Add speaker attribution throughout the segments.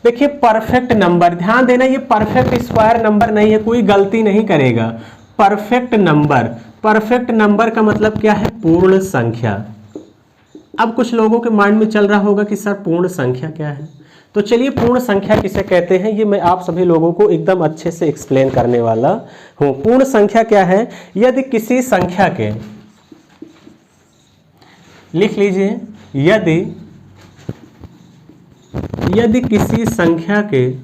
Speaker 1: देखिए perfect number, ध्यान देना ये परफेक्ट स्क्वायर नंबर नहीं है, कोई गलती नहीं करेगा। परफेक्ट नंबर, परफेक्ट नंबर का मतलब क्या है? पूर्ण संख्या। अब कुछ लोगों के माइंड में चल रहा होगा कि सर पूर्ण संख्या क्या है, तो चलिए पूर्ण संख्या किसे कहते हैं ये मैं आप सभी लोगों को एकदम अच्छे से एक्सप्लेन करने वाला हूं। पूर्ण संख्या क्या है? यदि किसी संख्या के, लिख लीजिए, यदि किसी संख्या के,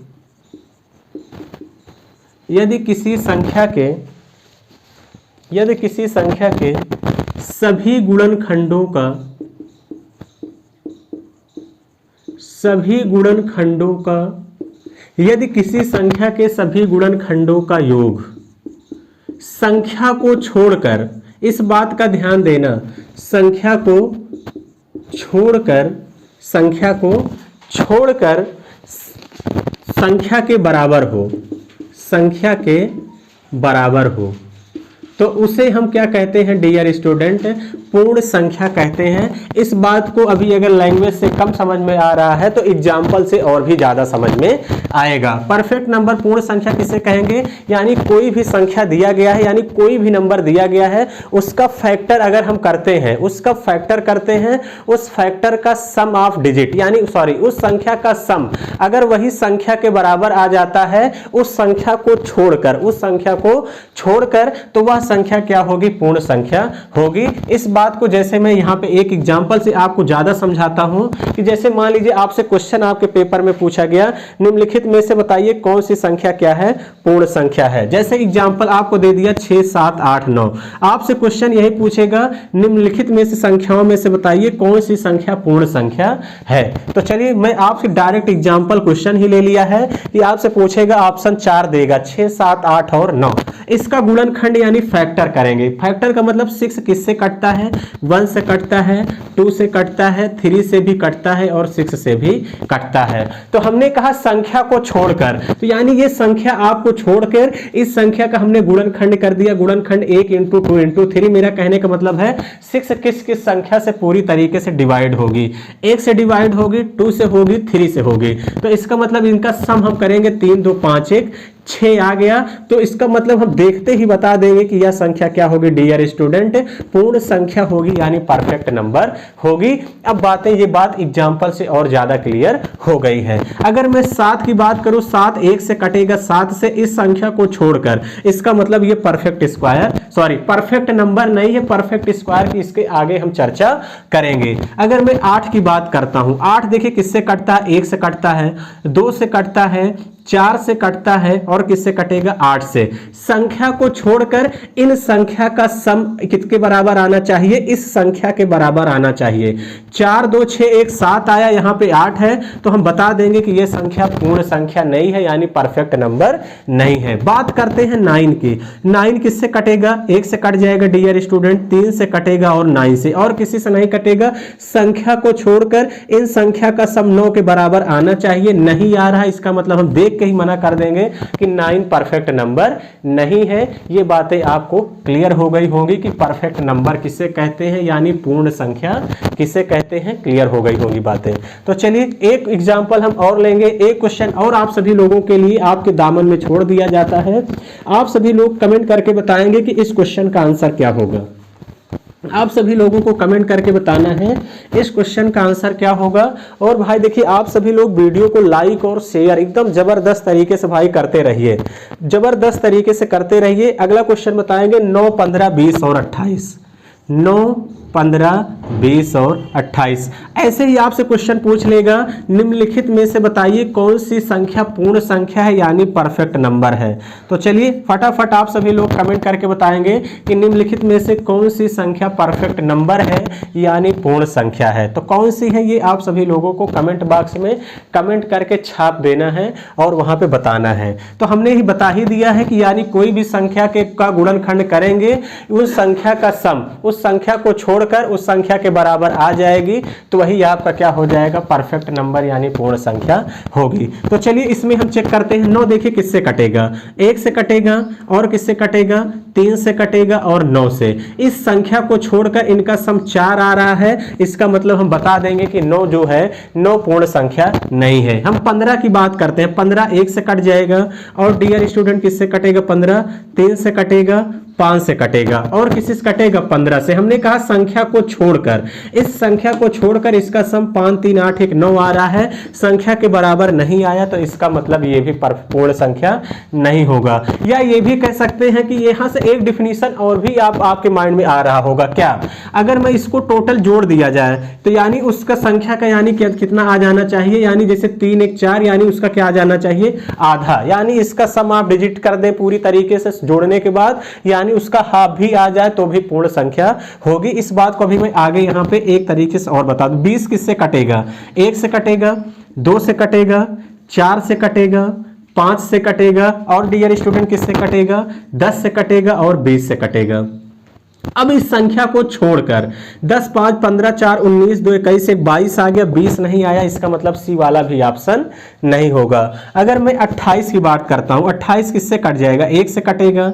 Speaker 1: यदि किसी संख्या के सभी गुणनखंडों का, यदि किसी संख्या के सभी गुणनखंडों का योग संख्या को छोड़कर, इस बात का ध्यान देना, संख्या को छोड़कर संख्या के बराबर हो, संख्या के बराबर हो, तो उसे हम क्या कहते हैं डियर स्टूडेंट? पूर्ण संख्या कहते हैं। इस बात को अभी अगर लैंग्वेज से कम समझ में आ रहा है तो एग्जाम्पल से और भी ज्यादा समझ में आएगा। परफेक्ट नंबर पूर्ण संख्या किसे कहेंगे? यानी कोई भी संख्या दिया गया है, यानी कोई भी नंबर दिया गया है, उसका फैक्टर अगर हम करते हैं, उस फैक्टर का सम ऑफ डिजिट, यानी सॉरी उस संख्या का सम अगर वही संख्या के बराबर आ जाता है उस संख्या को छोड़कर, तो वह संख्या क्या होगी? पूर्ण संख्या होगी। इस बात को जैसे मैं यहाँ पे एक एग्जांपल से आपको ज्यादा समझाता हूँ कि जैसे मान लीजिए आपसे क्वेश्चन आपके पेपर में पूछा गया, निम्नलिखित में से बताइए कौन सी संख्या क्या है? पूर्ण संख्या है। जैसे एग्जांपल आपको दे दिया 6, 7, 8, 9, आपसे क्वेश्चन यही पूछेगा निम्नलिखित में से संख्याओं में से बताइए कौन सी संख्या पूर्ण संख्या है। तो चलिए मैं आपसे डायरेक्ट एग्जांपल क्वेश्चन ही ले लिया है कि आपसे पूछेगा, ऑप्शन 4 देगा 6, 7, 8 और 9, इसका गुणनखंड यानी फैक्टर करेंगे। फैक्टर का मतलब 6 किससे कटता है? 1 से कटता है, 2 से कटता है, 3 से भी कटता है और 6 से भी कटता है। तो हमने कहा संख्या को छोड़कर, तो यानी ये संख्या आपको छोड़कर इस संख्या का हमने गुणनखंड कर दिया। गुणनखंड 1 इंटू 2 इंटू 3, मेरा कहने का मतलब है 6 किस संख्या से पूरी तरीके से डिवाइड होगी? 1 से डिवाइड होगी, 2 से होगी, 3 से होगी। तो इसका मतलब इनका सम हम करेंगे 3, 2, 5, 1, 6 आ गया। तो इसका मतलब हम देखते ही बता देंगे कि यह संख्या क्या होगी डियर स्टूडेंट? पूर्ण संख्या होगी, यानी परफेक्ट नंबर होगी। अब ये बात एग्जांपल से और ज्यादा क्लियर हो गई है। अगर मैं 7 की बात करूं, 7 1 से कटेगा, 7 से इस संख्या को छोड़कर, इसका मतलब ये परफेक्ट नंबर नहीं है, परफेक्ट स्क्वायर की इसके आगे हम चर्चा करेंगे। अगर मैं 8 की बात करता हूं, 8 देखिए किससे कटता है? 1 से कटता है, 2 से कटता है, 4 से कटता है और किससे कटेगा? 8 से। संख्या को छोड़कर इन संख्या का सम किसके बराबर आना चाहिए? इस संख्या के बराबर आना चाहिए। 4, 2, 6, 1, 7 आया, यहाँ पे 8 है, तो हम बता देंगे कि यह संख्या पूर्ण संख्या नहीं है, यानी परफेक्ट नंबर नहीं है। बात करते हैं 9 की। 9 किससे कटेगा? 1 से कट जाएगा डियर स्टूडेंट, 3 से कटेगा और 9 से, और किसी से नहीं कटेगा। संख्या को छोड़कर इन संख्या का सम 9 के बराबर आना चाहिए, नहीं आ रहा, इसका मतलब हम देख के ही मना कर देंगे कि 9 परफेक्ट नंबर नहीं है। ये बातें आपको क्लियर हो गई होंगी कि परफेक्ट नंबर किसे कहते हैं, यानी पूर्ण संख्या किसे कहते हैं, क्लियर हो गई होंगी बातें। तो चलिए एक एग्जांपल हम और लेंगे, एक क्वेश्चन और आप सभी लोगों के लिए आपके दामन में छोड़ दिया जाता है। आप सभी लोग कमेंट करके बताएंगे कि इस क्वेश्चन का आंसर क्या होगा। आप सभी लोगों को कमेंट करके बताना है इस क्वेश्चन का आंसर क्या होगा। और भाई देखिए आप सभी लोग वीडियो को लाइक और शेयर एकदम जबरदस्त तरीके से भाई करते रहिए, जबरदस्त तरीके से करते रहिए। अगला क्वेश्चन बताएंगे 9, 15, 20 और 28। 9, 15, 20 और 28 ऐसे ही आपसे क्वेश्चन पूछ लेगा, निम्नलिखित में से बताइए कौन सी संख्या पूर्ण संख्या है, यानी परफेक्ट नंबर है। तो चलिए फटाफट आप सभी लोग कमेंट करके बताएंगे कि निम्नलिखित में से कौन सी संख्या परफेक्ट नंबर है, यानी पूर्ण संख्या है। तो कौन सी है ये आप सभी लोगों को कमेंट बॉक्स में कमेंट करके छाप देना है और वहां पे बताना है। तो हमने ही बता ही दिया है कि यानी कोई भी संख्या का गुणनखंड करेंगे, उस संख्या का सम, उस संख्या को छोड़ छोड़कर उस संख्या के बराबर आ जाएगी तो वही आपका क्या हो जाएगा, परफेक्ट नंबर यानी पूर्ण संख्या होगी। तो चलिए इसमें हम चेक करते हैं। 9 देखिए किससे कटेगा, 1 से कटेगा और किससे कटेगा, 3 से कटेगा और 9 से। इस संख्या को छोड़कर इनका सम 4 आ रहा है, इसका मतलब हम बता देंगे कि 9 जो है 9 पूर्ण संख्या नहीं है। हम 15 की बात करते हैं, 15 1 से कट जाएगा और डियर स्टूडेंट किससे कटेगा, 15 3 से कटेगा, 5 से कटेगा और किसी से कटेगा, 15 से। हमने कहा संख्या को छोड़कर, इस संख्या को छोड़कर इसका सम 5 3 8 1 9 आ रहा है, संख्या के बराबर नहीं आया तो इसका मतलब ये भी पूर्ण संख्या नहीं होगा। या ये भी कह सकते हैं कि यहां से एक डिफिनीशन और भी आपके माइंड में आ रहा होगा, क्या, अगर मैं इसको टोटल जोड़ दिया जाए तो यानी उसका संख्या का यानी कितना आ जाना चाहिए, यानी जैसे 3 1 4 यानी उसका क्या आ जाना चाहिए, आधा। यानी इसका सम आप डिजिट कर दें पूरी तरीके से जोड़ने के बाद, यानी उसका हाफ भी आ जाए तो भी पूर्ण संख्या होगी। इस बात को अभी मैं आगे यहां पे एक तरीके से और बता दूं। 20 किससे कटेगा, 1 से कटेगा, 2 से कटेगा, 4 से कटेगा, 5 से कटेगा और डियर स्टूडेंट किससे कटेगा, 10 से कटेगा और 20 से कटेगा। अब इस संख्या को छोड़कर 10 5 15 4 19 2 21 1 22 आ गया, 20 नहीं आया, इसका मतलब सी वाला भी ऑप्शन नहीं होगा। अगर मैं 28 की बात करता हूं, 28 किससे कट जाएगा, 1 से कटेगा,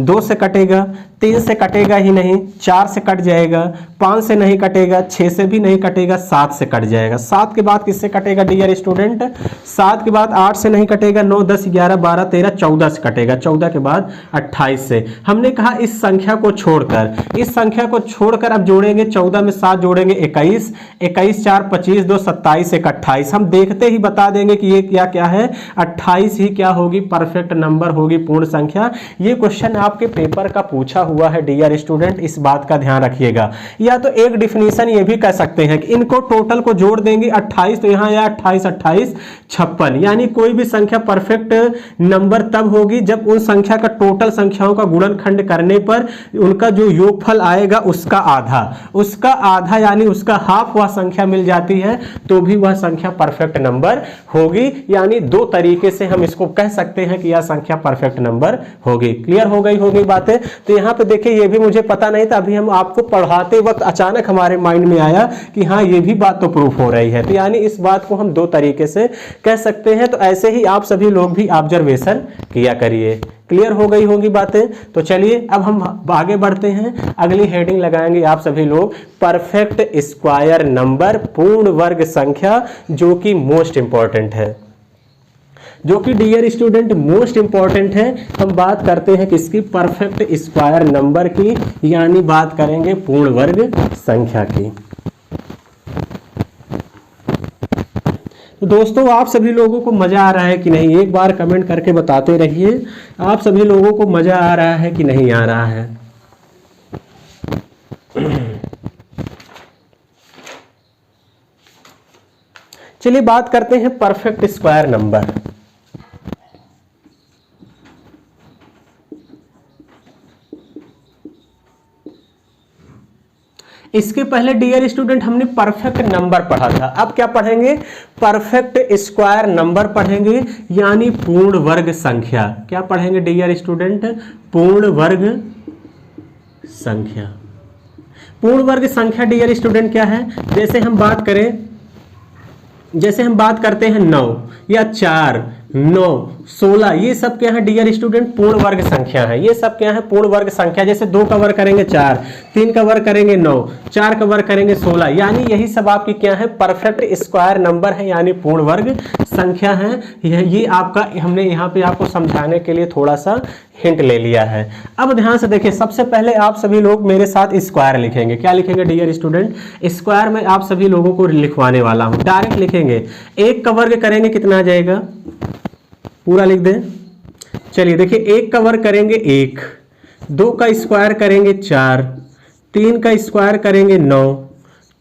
Speaker 1: 2 से कटेगा, 3 से कटेगा ही नहीं, 4 से कट जाएगा, 5 से नहीं कटेगा, 6 से भी नहीं कटेगा, 7 से कट जाएगा। 7 के बाद किससे कटेगा डियर स्टूडेंट, 7 के बाद 8 से नहीं कटेगा, 9 10 11 12 13 14 से कटेगा, 14 के बाद 28 से। हमने कहा इस संख्या को छोड़कर, इस संख्या को छोड़कर अब जोड़ेंगे, 14 में 7 जोड़ेंगे 21, 21 4 25 2 27 1 28। हम देखते ही बता देंगे कि ये क्या है, 28 ही क्या होगी, परफेक्ट नंबर होगी, पूर्ण संख्या। ये क्वेश्चन आपके पेपर का पूछा हुआ है डियर स्टूडेंट, इस बात का ध्यान रखिएगा। या तो एक डिफिनीशन ये भी कह सकते हैं कि इनको टोटल को जोड़ देंगे 28, तो यहां या 28 28 56, यानी कोई भी संख्या परफेक्ट नंबर तब होगी जब उन संख्या का टोटल संख्याओं का गुणनखंड करने पर उनका जो योगफल आएगा उसका आधा यानी उसका हाफ वह संख्या मिल जाती है तो भी वह संख्या परफेक्ट नंबर होगी। यानी दो तरीके से हम इसको कह सकते हैं कि यह संख्या परफेक्ट नंबर होगी। क्लियर हो गई होगी बातें। तो यहाँ पे देखिए, ये भी मुझे पता नहीं था, अभी हम आपको पढ़ाते वक्त अचानक हमारे माइंड में आया कि हाँ ये भी बात तो प्रूफ हो रही है। तो यानी इस बात को हम दो तरीके से कह सकते हैं। तो ऐसे ही आप सभी लोग भी ऑब्जर्वेशन किया करिए। क्लियर हो गई होगी बातें। तो चलिए अब हम आगे बढ़ते हैं, अगली हेडिंग लगाएंगे आप सभी लोग, परफेक्ट स्क्वायर नंबर, पूर्ण वर्ग संख्या, जो कि मोस्ट इंपॉर्टेंट है, जो कि डियर स्टूडेंट मोस्ट इंपॉर्टेंट है। हम बात करते हैं किसकी, परफेक्ट स्क्वायर नंबर की, यानी बात करेंगे पूर्ण वर्ग संख्या की। तो दोस्तों आप सभी लोगों को मजा आ रहा है कि नहीं, एक बार कमेंट करके बताते रहिए, आप सभी लोगों को मजा आ रहा है कि नहीं आ रहा है। चलिए बात करते हैं परफेक्ट स्क्वायर नंबर। इसके पहले डियर स्टूडेंट हमने परफेक्ट नंबर पढ़ा था, अब क्या पढ़ेंगे, परफेक्ट स्क्वायर नंबर पढ़ेंगे, यानी पूर्ण वर्ग संख्या। क्या पढ़ेंगे डियर स्टूडेंट, पूर्ण वर्ग संख्या। पूर्ण वर्ग संख्या डियर स्टूडेंट क्या है, जैसे हम बात करते हैं 9 या 4 9 16, ये सब क्या है डियर स्टूडेंट, पूर्ण वर्ग संख्या है। ये सब क्या है, पूर्ण वर्ग संख्या। जैसे 2 का वर्ग करेंगे 4, 3 का वर्ग करेंगे 9, 4 का वर्ग करेंगे 16, यानी यही सब आपकी क्या है, परफेक्ट स्क्वायर नंबर है, यानी पूर्ण वर्ग संख्या है। ये आपका हमने यहाँ पे आपको समझाने के लिए थोड़ा सा हिंट ले लिया है। अब ध्यान से देखिए, सबसे पहले आप सभी लोग मेरे साथ स्क्वायर लिखेंगे। क्या लिखेंगे डियर स्टूडेंट, स्क्वायर में आप सभी लोगों को लिखवाने वाला हूं, डायरेक्ट लिखेंगे। 1 का वर्ग करेंगे कितना आ जाएगा, पूरा लिख दें। चलिए देखिए, 1 का वर्ग करेंगे 1, 2 का स्क्वायर करेंगे 4, 3 का स्क्वायर करेंगे 9,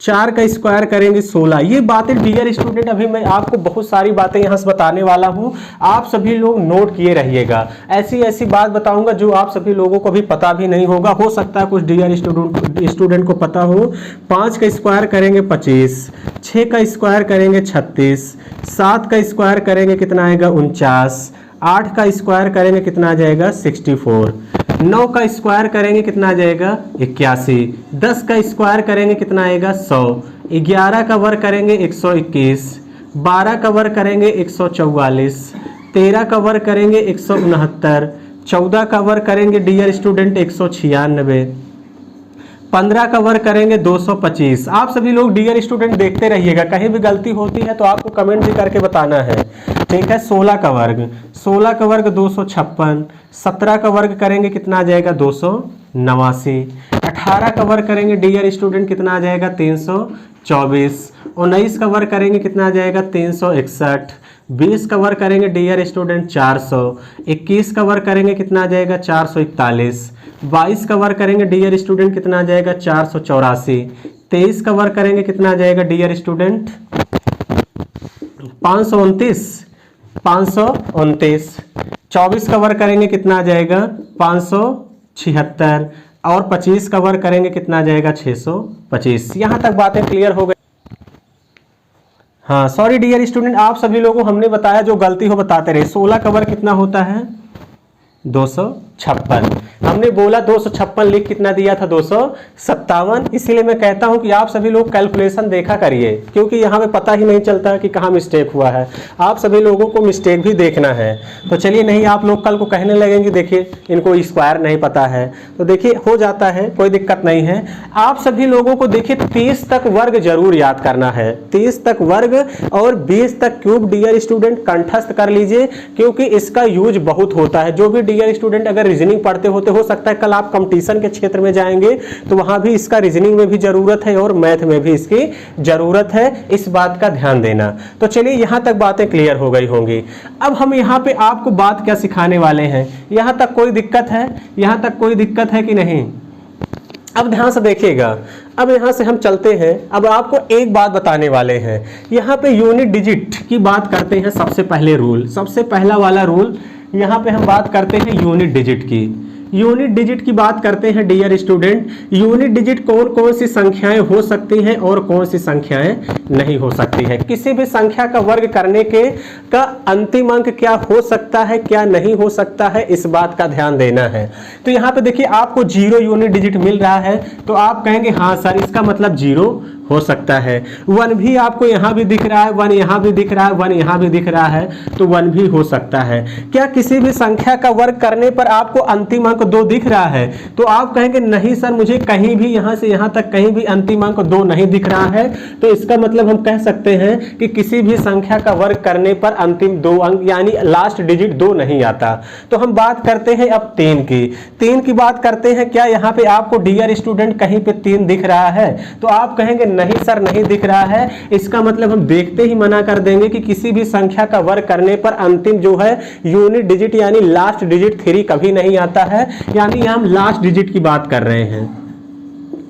Speaker 1: 4 का स्क्वायर करेंगे 16। ये बातें डियर स्टूडेंट अभी मैं आपको बहुत सारी बातें यहाँ से बताने वाला हूँ, आप सभी लोग नोट किए रहिएगा। ऐसी बात बताऊंगा जो आप सभी लोगों को भी पता भी नहीं होगा, हो सकता है कुछ डियर स्टूडेंट को पता हो। 5 का स्क्वायर करेंगे 25, 6 का स्क्वायर करेंगे 36, 7 का स्क्वायर करेंगे कितना आएगा 49, 8 का स्क्वायर करेंगे कितना आ जाएगा 64। 9 का स्क्वायर करेंगे कितना आ जाएगा 81, 10 का स्क्वायर करेंगे कितना आएगा 100, 11 का वर्ग करेंगे 121, 12 का वर्ग करेंगे 144, 13 का वर्ग करेंगे 169, 14 का वर्ग करेंगे डियर स्टूडेंट 196, 15 का वर्ग करेंगे 225। आप सभी लोग डियर स्टूडेंट देखते रहिएगा, कहीं भी गलती होती है तो आपको कमेंट भी करके बताना है, ठीक है। 16 का वर्ग 256, 17 का वर्ग करेंगे कितना आ जाएगा 289, 18 का वर्ग करेंगे डियर स्टूडेंट कितना आ जाएगा 324, 19 का वर्ग करेंगे कितना आ जाएगा 361, 20 का वर्ग करेंगे डियर स्टूडेंट 400, 21 का वर्ग करेंगे कितना आ जाएगा 441, 22 का वर्ग करेंगे डियर स्टूडेंट कितना आ जाएगा 484, 23 का वर्ग करेंगे कितना आ जाएगा डियर स्टूडेंट 529, 24 का वर्ग करेंगे कितना आ जाएगा 576 और 25 का वर्ग करेंगे कितना आ जाएगा 625। यहां तक बातें क्लियर हो गई। हाँ सॉरी डियर स्टूडेंट, आप सभी लोगों को हमने बताया, जो गलती हो बताते रहे। 16 का वर्ग कितना होता है 256, हमने बोला 256 लिख कितना दिया था 257। इसीलिए मैं कहता हूं कि आप सभी लोग कैलकुलेशन देखा करिए, क्योंकि यहाँ पे पता ही नहीं चलता कि कहाँ मिस्टेक हुआ है। आप सभी लोगों को मिस्टेक भी देखना है। तो चलिए, नहीं आप लोग कल को कहने लगेंगे देखिए इनको स्क्वायर नहीं पता है, तो देखिए हो जाता है, कोई दिक्कत नहीं है। आप सभी लोगों को देखिए 30 तक वर्ग जरूर याद करना है, 30 तक वर्ग और 20 तक क्यूब डियर स्टूडेंट कंठस्थ कर लीजिए, क्योंकि इसका यूज बहुत होता है। जो भी डियर स्टूडेंट अगर रीजनिंग पढ़ते होते, हो सकता है कल आप कंपटीशन के क्षेत्र में जाएंगे तो वहां भी इसका रीजनिंग में भी जरूरत है और मैथ में भी इसकी जरूरत है, इस बात का ध्यान देना। तो चलिए यहां तक बातें क्लियर हो गई होंगी। अब हम यहां पे आपको बात क्या सिखाने वाले हैं, यहां तक कोई दिक्कत है, यहां तक कोई दिक्कत है कि नहीं? अब ध्यान से देखिएगा, अब यहां से हम चलते हैं। अब आपको एक बात बताने वाले हैं, यहां पे यूनिट डिजिट की बात करते हैं। सबसे पहले रूल, सबसे पहला वाला रूल यहां पे हम बात करते हैं यूनिट डिजिट की। यूनिट डिजिट की बात करते हैं डियर स्टूडेंट। यूनिट डिजिट कौन कौन सी संख्याएं हो सकती हैं और कौन सी संख्याएं नहीं हो सकती है। किसी भी संख्या का वर्ग करने के का अंतिम अंक क्या हो सकता है, क्या नहीं हो सकता है, इस बात का ध्यान देना है। तो यहाँ पे देखिए आपको 0 यूनिट डिजिट मिल रहा है, तो आप कहेंगे हाँ सर इसका मतलब 0 हो सकता है। 1 भी आपको यहाँ भी दिख रहा है, 1 यहाँ भी दिख रहा है, 1 यहाँ भी दिख रहा है, तो 1 भी हो सकता है। क्या किसी भी संख्या का वर्ग करने पर आपको अंतिम अंक 2 दिख रहा है? तो आप कहेंगे नहीं सर मुझे कहीं भी यहाँ से यहाँ तक कहीं भी अंतिम अंक 2 नहीं दिख रहा है। तो इसका मतलब हम कह सकते हैं कि किसी भी संख्या का वर्ग करने पर अंतिम 2 अंक यानी लास्ट डिजिट 2 नहीं आता। तो हम बात करते हैं अब 3 की। 3 की बात करते हैं, क्या यहाँ पे आपको डियर स्टूडेंट कहीं पे 3 दिख रहा है? तो आप कहेंगे नहीं सर नहीं दिख रहा है। इसका मतलब हम देखते ही मना कर देंगे कि किसी भी संख्या का वर्ग करने पर अंतिम जो है यूनिट डिजिट यानी लास्ट डिजिट 3 कभी नहीं आता है। यानी हम लास्ट डिजिट की बात कर रहे हैं।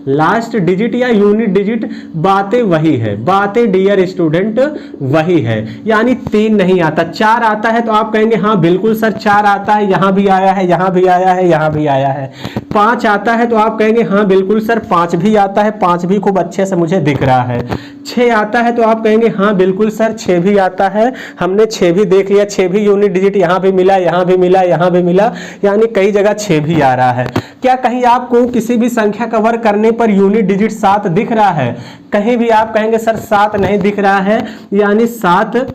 Speaker 1: लास्ट डिजिट या यूनिट डिजिट बातें वही है, बातें डियर स्टूडेंट वही है। यानी 3 नहीं आता, 4 आता है तो आप कहेंगे हाँ बिल्कुल सर 4 आता है, यहां भी आया है, यहां भी आया है, यहां भी आया है। 5 आता है तो आप कहेंगे हाँ बिल्कुल सर 5 भी आता है, 5 भी खूब अच्छे से मुझे दिख रहा है। 6 आता है तो आप कहेंगे हाँ बिल्कुल सर 6 भी आता है, हमने 6 भी देख लिया, 6 भी यूनिट डिजिट यहां भी मिला, यहां भी मिला, यहां भी मिला, यानी कई जगह 6 भी आ रहा है। क्या कहीं आपको किसी भी संख्या का वर्ग करने पर यूनिट डिजिट 7 दिख रहा है? कहीं भी आप कहेंगे सर 7 नहीं दिख रहा है, यानी 7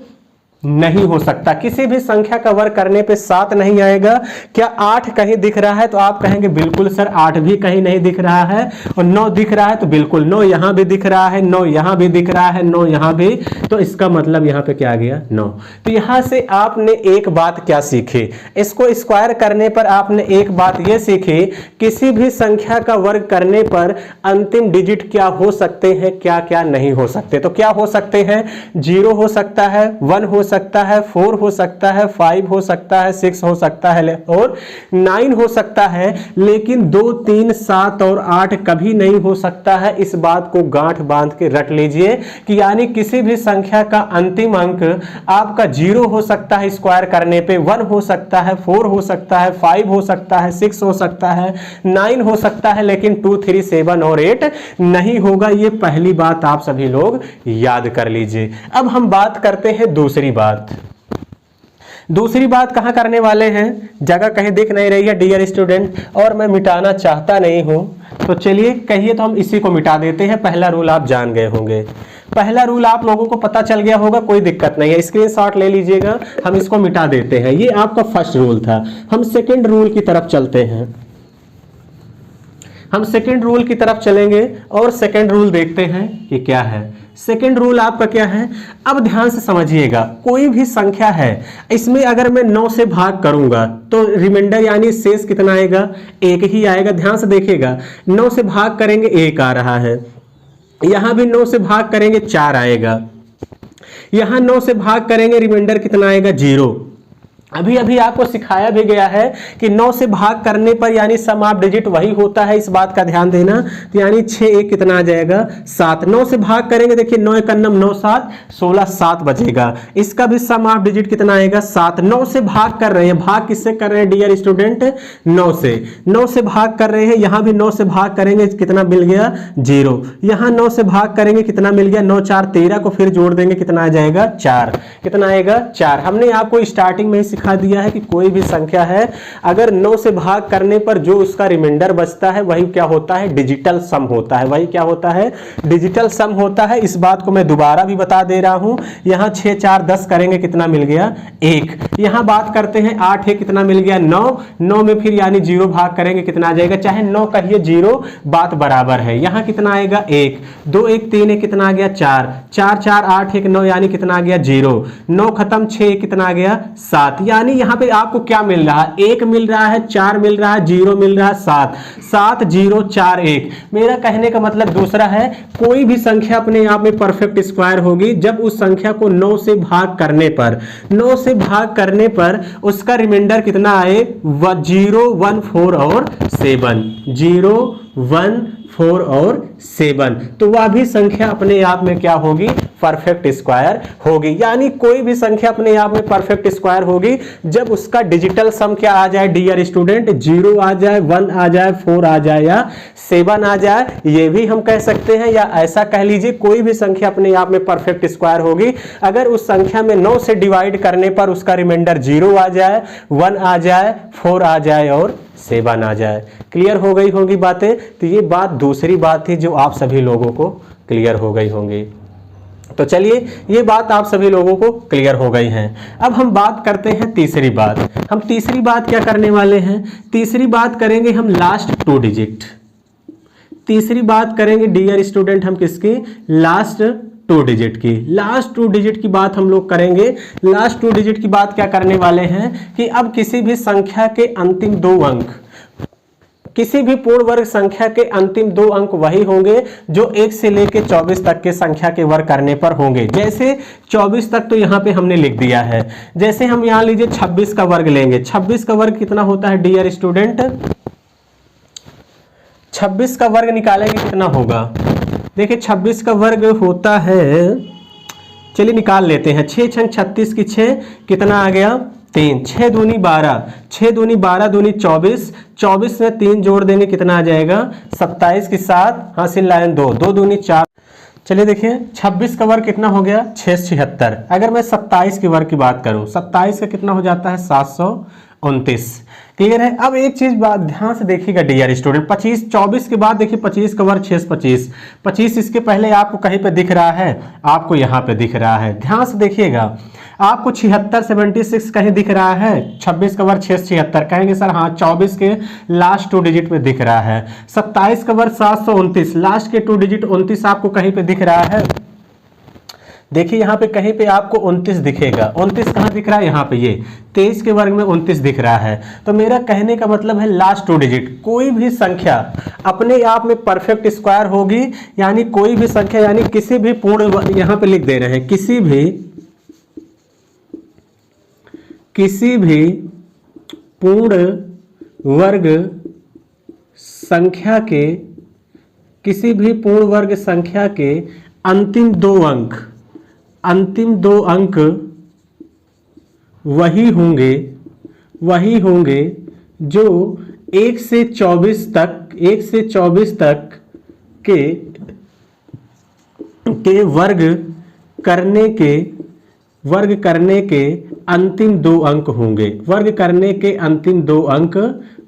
Speaker 1: नहीं हो सकता। किसी भी संख्या का वर्ग करने पे 7 नहीं आएगा। क्या 8 कहीं दिख रहा है? तो आप कहेंगे बिल्कुल सर 8 भी कहीं नहीं दिख रहा है। और 9 दिख रहा है तो बिल्कुल 9 यहां भी दिख रहा है, 9 यहां भी दिख रहा है, 9 यहां भी। तो इसका मतलब यहां पे क्या आ गया 9। तो यहां से आपने एक बात क्या सीखी, इसको स्क्वायर करने पर आपने एक बात यह सीखी, किसी भी संख्या का वर्ग करने पर अंतिम डिजिट क्या हो सकते हैं, क्या क्या नहीं हो सकते। तो क्या हो सकते हैं? 0 हो सकता है, 1 हो सकता है, 4 हो सकता है, 5 हो सकता है, 6 हो सकता है और 9 हो सकता है। लेकिन 2, 3, 7 और 8 कभी नहीं हो सकता है। इस बात को गांठ बांध के रट लीजिए कि यानी किसी भी संख्या का अंतिम अंक आपका 0 हो सकता है स्क्वायर करने पे, 1 हो सकता है, 4 हो सकता है, 5 हो सकता है, 6 हो सकता है, 9 हो सकता है, लेकिन 2, 3, 7 और 8 नहीं होगा। ये पहली बात आप सभी लोग याद कर लीजिए। अब हम बात करते हैं दूसरी बात। दूसरी बात कहाँ करने वाले हैं, जगह कहीं दिख नहीं रही है डियर स्टूडेंट, और मैं मिटाना चाहता नहीं हूं, तो चलिए कहिए तो हम इसी को मिटा देते हैं। पहला रूल आप जान गए होंगे, पहला रूल आप लोगों को पता चल गया होगा, कोई दिक्कत नहीं है, स्क्रीनशॉट ले लीजिएगा, हम इसको मिटा देते हैं। ये आपका फर्स्ट रूल था। हम सेकंड रूल की तरफ चलते हैं, हम सेकंड रूल की तरफ चलेंगे और सेकंड रूल देखते हैं कि क्या है। सेकंड रूल आपका क्या है, अब ध्यान से समझिएगा। कोई भी संख्या है, इसमें अगर मैं 9 से भाग करूंगा तो रिमाइंडर यानी शेष कितना आएगा, 1 ही आएगा। ध्यान से देखिएगा, 9 से भाग करेंगे 1 आ रहा है, यहां भी 9 से भाग करेंगे 4 आएगा, यहां 9 से भाग करेंगे रिमाइंडर कितना आएगा, 0। अभी अभी आपको सिखाया भी गया है कि 9 से भाग करने पर यानी सम ऑफ डिजिट वही होता है, इस बात का ध्यान देना। तो यानी 6 1 कितना आ जाएगा, 7। 9 से भाग करेंगे, देखिए 9 1 9 7 16 7 बचेगा, इसका भी सम ऑफ डिजिट कितना आएगा, 7। 9 से भाग कर रहे हैं, भाग किससे कर रहे हैं डियर स्टूडेंट, 9 से। 9 से भाग कर रहे हैं, यहां भी 9 से भाग करेंगे, कितना मिल गया, 0। यहां 9 से भाग करेंगे, कितना मिल गया, 9 4 13 को फिर जोड़ देंगे, कितना आ जाएगा, 4। कितना आएगा, 4। हमने आपको स्टार्टिंग में ही सिखा दिया है कि कोई भी संख्या है अगर 9 से भाग करने पर जो उसका रिमाइंडर बचता है वही क्या होता है, डिजिटल सम होता है, वही क्या होता है, डिजिटल सम होता है। इस बात को मैं दोबारा भी बता दे रहा हूं। यहां 6 4 10 करेंगे, कितना मिल गया, 1। यहां बात करते हैं 8 है, कितना मिल गया, 9। 9 में फिर यानी 0 भाग करेंगे, कितना आ जाएगा, चाहे 9 कहिए 0 बात बराबर है। यहां कितना आएगा, 1। 2 1 3 है, कितना आ गया, 4। 4 4 8 1 9 यानी कितना आ गया, 0। 9 खत्म, 6 कितना आ गया, 7। यानी यहां पे आपको क्या मिल रहा है, 1 मिल रहा है, 4 मिल रहा है, 0 मिल रहा है, 7। 7 0 4 1। मेरा कहने का मतलब दूसरा है, कोई भी संख्या अपने आप में परफेक्ट स्क्वायर होगी जब उस संख्या को 9 से भाग करने पर, 9 से भाग करने पर उसका रिमाइंडर कितना आए, 0 1 4 और 7। 0 1 4 और 7, तो वह भी संख्या अपने आप में क्या होगी, परफेक्ट स्क्वायर होगी। यानी कोई भी संख्या अपने आप में परफेक्ट स्क्वायर होगी जब उसका डिजिटल सम क्या आ जाए डियर स्टूडेंट, 0 आ जाए, 1 आ जाए, 4 आ जाए या 7 आ जाए, ये भी हम कह सकते हैं। या ऐसा कह लीजिए, कोई भी संख्या अपने आप में परफेक्ट स्क्वायर होगी अगर उस संख्या में 9 से डिवाइड करने पर उसका रिमाइंडर 0 आ जाए, 1 आ जाए, 4 आ जाए और 7 आ जाए। क्लियर हो गई होंगी बातें। तो ये बात दूसरी बात थी जो आप सभी लोगों को क्लियर हो गई होंगी। तो चलिए, ये बात आप सभी लोगों को क्लियर हो गई है। अब हम बात करते हैं तीसरी बात। हम तीसरी बात क्या करने वाले हैं, तीसरी बात करेंगे हम लास्ट 2 डिजिट। तीसरी बात करेंगे डियर स्टूडेंट हम किसकी, लास्ट 2 डिजिट की। लास्ट 2 डिजिट की बात हम लोग करेंगे। लास्ट 2 डिजिट की बात क्या करने वाले हैं कि अब किसी भी संख्या के अंतिम 2 अंक, किसी भी पूर्ण वर्ग संख्या के अंतिम 2 अंक वही होंगे जो 1 से लेकर 24 तक के संख्या के वर्ग करने पर होंगे। जैसे 24 तक तो यहाँ पे हमने लिख दिया है। जैसे हम यहाँ लीजिए 26 का वर्ग लेंगे। 26 का वर्ग कितना होता है डियर स्टूडेंट, 26 का वर्ग निकालेंगे कितना होगा, देखिए 26 का वर्ग होता है, चलिए निकाल लेते हैं। 6 छंग 36 की 6, कितना आ गया, 3। 6 दूनी 12, 6 दूनी 12 दूनी 24, 24 में 3 जोड़ देंगे, कितना आ जाएगा, 27 के साथ हासिल लाइन 2, 2 दूनी 4। चलिए देखिए 26 का वर्ग कितना हो गया, 676। अगर मैं 27 के वर्ग की बात करूं, 27 का कितना हो जाता है, 729। क्लियर है। अब एक चीज बात ध्यान से देखिएगा डियर स्टूडेंट, 25 24 के बाद देखिए 25 का वर्ग 625। 25 इसके पहले आपको कहीं पे दिख रहा है, आपको यहाँ पे दिख रहा है, ध्यान से देखिएगा। आपको 76 76 कहीं दिख रहा है, 26 का वर्ग 676 कहेंगे सर, हाँ 24 के लास्ट 2 डिजिट में दिख रहा है। 27 का वर्ग 729, लास्ट के 2 डिजिट 29 आपको कहीं पे दिख रहा है। देखिए यहाँ पे कहीं पे आपको 29 दिखेगा। 29 कहाँ दिख रहा है, यहाँ पे, ये 23 के वर्ग में 29 दिख रहा है। तो मेरा कहने का मतलब है लास्ट 2 डिजिट कोई भी संख्या अपने आप में परफेक्ट स्क्वायर होगी। यानी कोई भी संख्या, यानी किसी भी पूर्ण, यहाँ पे लिख दे रहे हैं, किसी भी पूर्ण वर्ग संख्या के, किसी भी पूर्ण वर्ग संख्या के अंतिम 2 अंक वही होंगे जो 1 से 24 तक के वर्ग करने के अंतिम 2 अंक होंगे, वर्ग करने के अंतिम 2 अंक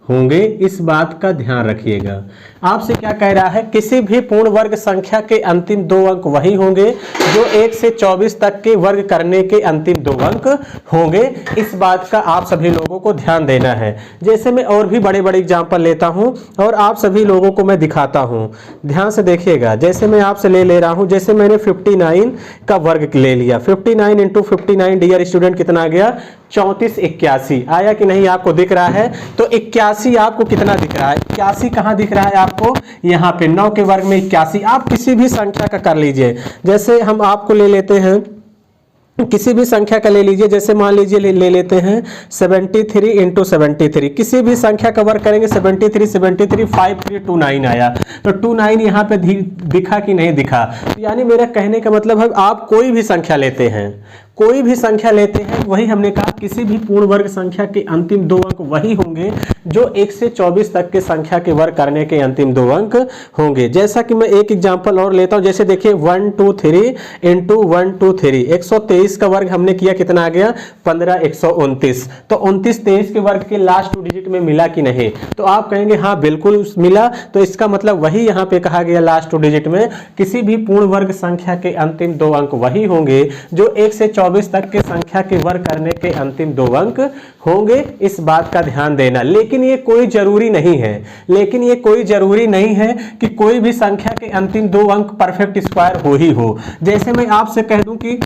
Speaker 1: होंगे, इस बात का ध्यान रखिएगा। आपसे क्या कह रहा है, किसी भी पूर्ण वर्ग संख्या के अंतिम 2 अंक वही होंगे जो 1 से 24 तक के वर्ग करने के अंतिम 2 अंक होंगे, इस बात का आप सभी लोगों को ध्यान देना है। जैसे मैं और भी बड़े बड़े एग्जाम्पल लेता हूं और आप सभी लोगों को मैं दिखाता हूं, ध्यान से देखिएगा। जैसे मैं आपसे ले रहा हूं, जैसे मैंने 59 का वर्ग ले लिया, 59 इंटू 59 डियर स्टूडेंट कितना आ गया, 34 81 आया कि नहीं, आपको दिख रहा है। तो 81 आपको कितना दिख रहा है, 81 कहाँ दिख रहा है आपको, यहाँ पे 9 के वर्ग में 81। आप किसी भी संख्या का कर लीजिए, जैसे हम आपको ले लेते हैं, किसी भी संख्या का ले लीजिए, जैसे मान लीजिए ले लेते हैं 73 इंटू 73, किसी भी संख्या का वर्ग करेंगे 73 5329 आया। तो 29 यहाँ पे दिखा कि नहीं दिखा, यानी मेरा कहने का मतलब है आप कोई भी संख्या लेते हैं, कोई भी संख्या लेते हैं, वही हमने कहा किसी भी पूर्ण वर्ग संख्या के अंतिम 2 अंक वही होंगे जो 1 से 24 तक के संख्या के वर्ग करने के अंतिम 2 अंक होंगे। जैसा कि मैं एक एग्जांपल और लेता हूं, जैसे देखिए 123 इंटू 123, 123 का वर्ग हमने किया, कितना आ गया 15 129। तो 29 23 के वर्ग के लास्ट 2 डिजिट में मिला कि नहीं, तो आप कहेंगे हाँ बिल्कुल मिला। तो इसका मतलब वही यहाँ पे कहा गया लास्ट 2 डिजिट में किसी भी पूर्ण वर्ग संख्या के अंतिम 2 अंक वही होंगे जो 1 से 24 तक के संख्या के वर्ग करने के अंतिम 2 अंक होंगे, इस बात का ध्यान देना। लेकिन ये कोई जरूरी नहीं है, लेकिन ये कोई जरूरी नहीं है कि कोई भी संख्या के अंतिम 2 अंक परफेक्ट स्क्वायर हो ही हो। जैसे मैं आपसे कह दूं कि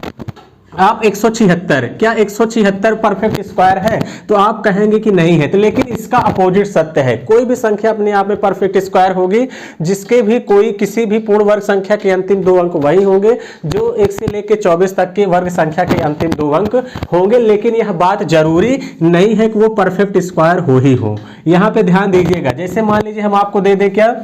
Speaker 1: आप 176, क्या 176 परफेक्ट स्क्वायर है, तो आप कहेंगे कि नहीं है। तो लेकिन इसका अपोजिट सत्य है, कोई भी संख्या अपने आप में परफेक्ट स्क्वायर होगी जिसके भी कोई किसी भी पूर्ण वर्ग संख्या के अंतिम 2 अंक वही होंगे जो 1 से लेकर 24 तक के वर्ग संख्या के अंतिम 2 अंक होंगे। लेकिन यह बात जरूरी नहीं है कि वो परफेक्ट स्क्वायर हो ही हो, यहाँ पे ध्यान दीजिएगा। जैसे मान लीजिए हम आपको दे क्या,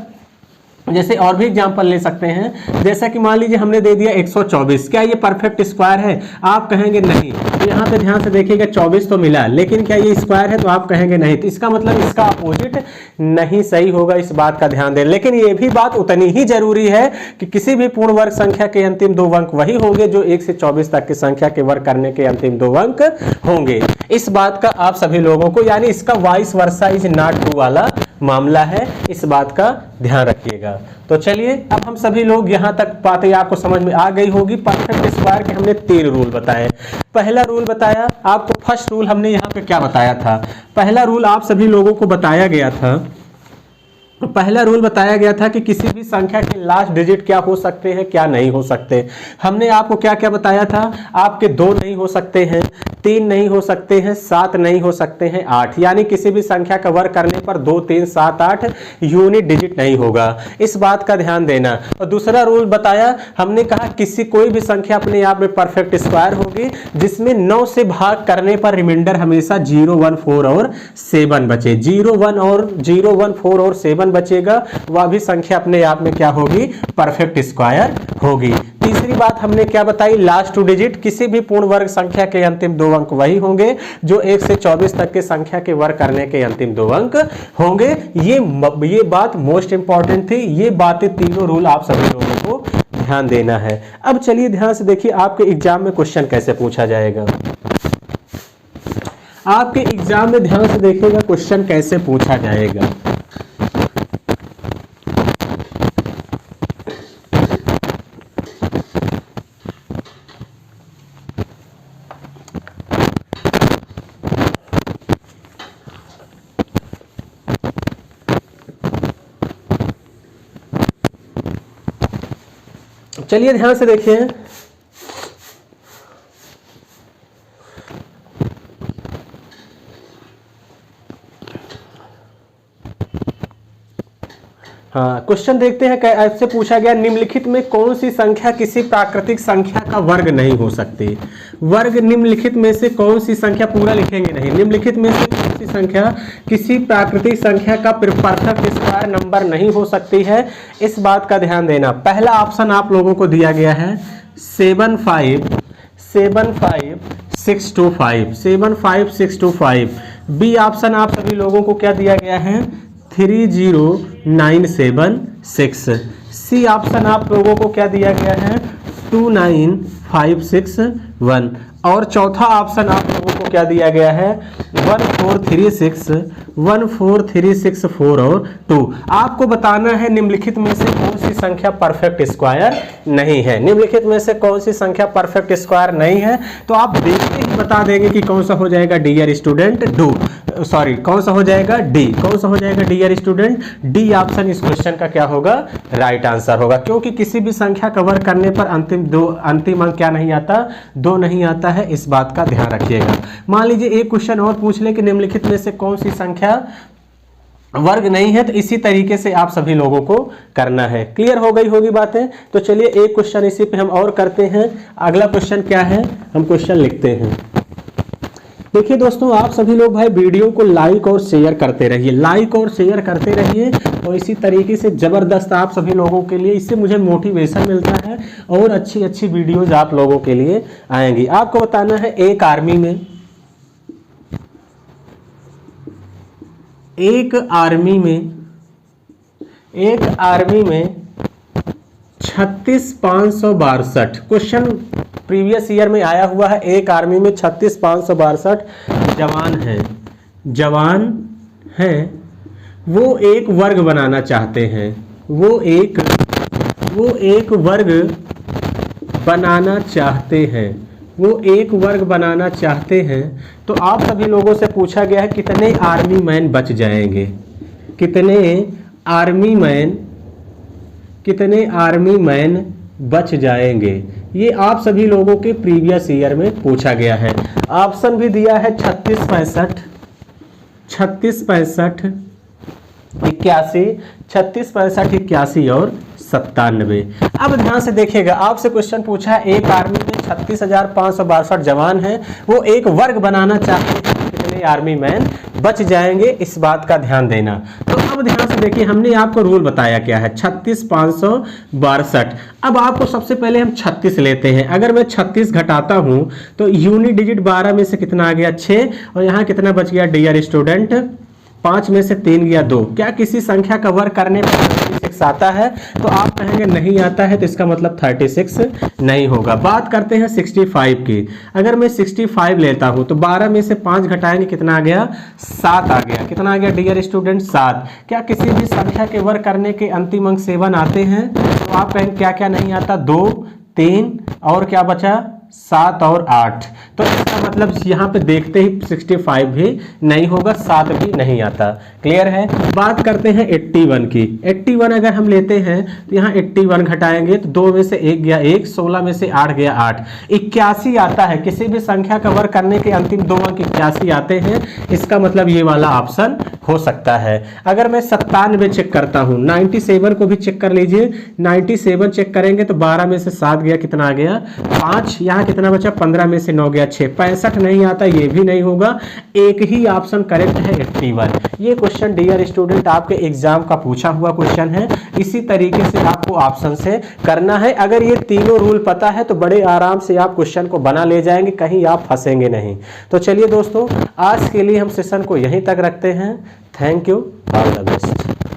Speaker 1: जैसे और भी एग्जांपल ले सकते हैं, जैसा कि मान लीजिए हमने दे दिया 124, क्या ये परफेक्ट स्क्वायर है, आप कहेंगे नहीं। तो यहाँ पे ध्यान से देखिएगा 24 तो मिला, लेकिन क्या ये स्क्वायर है, तो आप कहेंगे नहीं। तो इसका मतलब इसका अपोजिट नहीं सही होगा, इस बात का ध्यान दें। लेकिन ये भी बात उतनी ही जरूरी है कि किसी भी पूर्ण वर्ग संख्या के अंतिम 2 अंक वही होंगे जो 1 से 24 तक की संख्या के वर्ग करने के अंतिम 2 अंक होंगे। इस बात का आप सभी लोगों को, यानी इसका vice versa is not true वाला मामला है, इस बात का ध्यान रखिएगा। तो चलिए अब हम सभी लोग यहां तक बातें आपको समझ में आ गई होगी। परफेक्ट स्क्वायर के हमने 3 रूल बताए। पहला रूल बताया आपको, फर्स्ट रूल हमने यहां पे क्या बताया था, पहला रूल आप सभी लोगों को बताया गया था, पहला रूल बताया गया था कि किसी भी संख्या के लास्ट डिजिट क्या हो सकते हैं, क्या नहीं हो सकते। हमने आपको क्या क्या बताया था, आपके 2 नहीं हो सकते हैं, 3 नहीं हो सकते हैं, 7 नहीं हो सकते हैं, 8, यानी किसी भी संख्या का वर्ग करने पर 2 3 7 8 यूनिट डिजिट नहीं होगा, इस बात का ध्यान देना। और दूसरा रूल बताया हमने, कहा किसी कोई भी संख्या अपने आप में परफेक्ट स्क्वायर होगी जिसमें 9 से भाग करने पर रिमाइंडर हमेशा 0 1 4 और 7 बचे, 0 1 4 और 7 बचेगा, वह भी संख्या अपने आप में क्या होगी, परफेक्ट स्क्वायर होगी। तीसरी बात हमने क्या बताई, लास्ट 2 डिजिट किसी भी पूर्ण वर्ग संख्या के अंतिम 2 अंक वही होंगे जो 1 से 24 तक के संख्या के वर्ग करने के अंतिम 2 अंक होंगे। ये बात मोस्ट इंपॉर्टेंट थी, ये बातें तीनों रूल आप सभी लोगों को ध्यान देना है। अब चलिए ध्यान से देखिए आपके एग्जाम में क्वेश्चन कैसे पूछा जाएगा। आपके एग्जाम में ध्यान से देखिएगा क्वेश्चन कैसे पूछा जाएगा। चलिए ध्यान से देखिए, हाँ क्वेश्चन देखते हैं। ऐसे पूछा गया, निम्नलिखित में कौन सी संख्या किसी प्राकृतिक संख्या का वर्ग नहीं हो सकती। वर्ग निम्नलिखित में से कौन सी संख्या, पूरा लिखेंगे नहीं, निम्नलिखित में से कौन सी संख्या किसी प्राकृतिक संख्या का परफेक्ट स्क्वायर नंबर नहीं हो सकती है, इस बात का ध्यान देना। पहला ऑप्शन आप लोगों को दिया गया है 75625। बी ऑप्शन आप सभी लोगों को क्या दिया गया है, 30976। सी ऑप्शन आप लोगों को क्या दिया गया है, 29561। और चौथा ऑप्शन आप लोगों को क्या दिया गया है 14364 और 2। आपको बताना है निम्नलिखित में से कौन सी संख्या परफेक्ट स्क्वायर नहीं है। निम्नलिखित में से कौन सी संख्या परफेक्ट स्क्वायर नहीं है, तो आप देखते ही बता देंगे कि कौन सा हो जाएगा डियर स्टूडेंट कौन सा हो जाएगा डी। कौन सा हो जाएगा डियर स्टूडेंट डी ऑप्शन इस क्वेश्चन का क्या होगा राइट आंसर होगा, क्योंकि किसी भी संख्या कवर करने पर अंतिम अंक क्या नहीं आता 2 नहीं आता है, इस बात का ध्यान रखिएगा। मान लीजिए एक क्वेश्चन और पूछ ले कि निम्नलिखित में से कौन सी संख्या वर्ग नहीं है, तो इसी तरीके से आप सभी लोगों को करना है। क्लियर हो गई होगी बातें। तो चलिए एक क्वेश्चन इसी पे हम और करते हैं। अगला क्वेश्चन क्या है, हम क्वेश्चन लिखते हैं। देखिए दोस्तों, आप सभी लोग भाई वीडियो को लाइक और शेयर करते रहिए, लाइक और शेयर करते रहिए, और इसी तरीके से ज़बरदस्त आप सभी लोगों के लिए इससे मुझे मोटिवेशन मिलता है और अच्छी अच्छी वीडियोज आप लोगों के लिए आएंगी। आपको बताना है एक आर्मी में 36,562 क्वेश्चन प्रीवियस ईयर में आया हुआ है। एक आर्मी में 36,562 जवान हैं, वो एक वर्ग बनाना चाहते हैं, वो एक वर्ग बनाना चाहते हैं। तो आप सभी लोगों से पूछा गया है कितने आर्मी मैन बच जाएंगे, कितने आर्मी मैन बच जाएंगे, ये आप सभी लोगों के प्रीवियस ईयर में पूछा गया है। ऑप्शन भी दिया है 36, 65, 81 और 97। अब ध्यान से देखिएगा, आपसे क्वेश्चन पूछा है एक आर्मी में 36,562 जवान हैं, वो एक वर्ग बनाना चाहते हैं, कितने आर्मी मैन बच जाएंगे, इस बात का ध्यान देना। तो अब ध्यान से देखिए, हमने आपको रूल बताया क्या है 36,562। अब आपको सबसे पहले हम 36 लेते हैं। अगर मैं 36 घटाता हूं तो यूनिट डिजिट 12 में से कितना आ गया 6, और यहाँ कितना बच गया डियर स्टूडेंट 5 में से 3 गया 2। क्या किसी संख्या का वर्ग करने पर 36 आता है? तो आप कहेंगे नहीं आता है, तो इसका मतलब 36 नहीं होगा। बात करते हैं 65 की। अगर मैं 65 लेता हूं तो 12 में से 5 घटाएंगे, कितना आ गया 7 आ गया। कितना आ गया डियर स्टूडेंट 7। क्या किसी भी संख्या के वर्ग करने के अंतिम अंक 7 आते हैं? तो आप कहेंगे क्या क्या नहीं आता 2, 3 और क्या बचा 7 और 8। तो इसका मतलब यहाँ पे देखते ही 65 भी नहीं होगा, 7 भी नहीं आता। क्लियर है। बात करते हैं 81 की। 81 अगर हम लेते हैं तो यहाँ 81 घटाएंगे तो 2 में से 1 गया 1, 16 में से 8 गया 8, 81 आता है। किसी भी संख्या का वर्ग करने के अंतिम 2 अंक 81 आते हैं, इसका मतलब ये वाला ऑप्शन हो सकता है। अगर मैं 97 चेक करता हूँ, 97 को भी चेक कर लीजिए। 97 चेक करेंगे तो 12 में से 7 गया, कितना आ गया 5, यहाँ कितना बचा 15 में से 9 गया 6, 65 नहीं आता, ये भी नहीं होगा। एक ही ऑप्शन करेक्ट है 81। ये क्वेश्चन डियर स्टूडेंट आपके एग्जाम का पूछा हुआ क्वेश्चन है, इसी तरीके से आपको ऑप्शन से करना है। अगर ये तीनों रूल पता है तो बड़े आराम से आप क्वेश्चन को बना ले जाएंगे, कहीं आप फंसेंगे नहीं। तो चलिए दोस्तों, आज के लिए हम सेशन को यहीं तक रखते हैं। Thank you, all the best.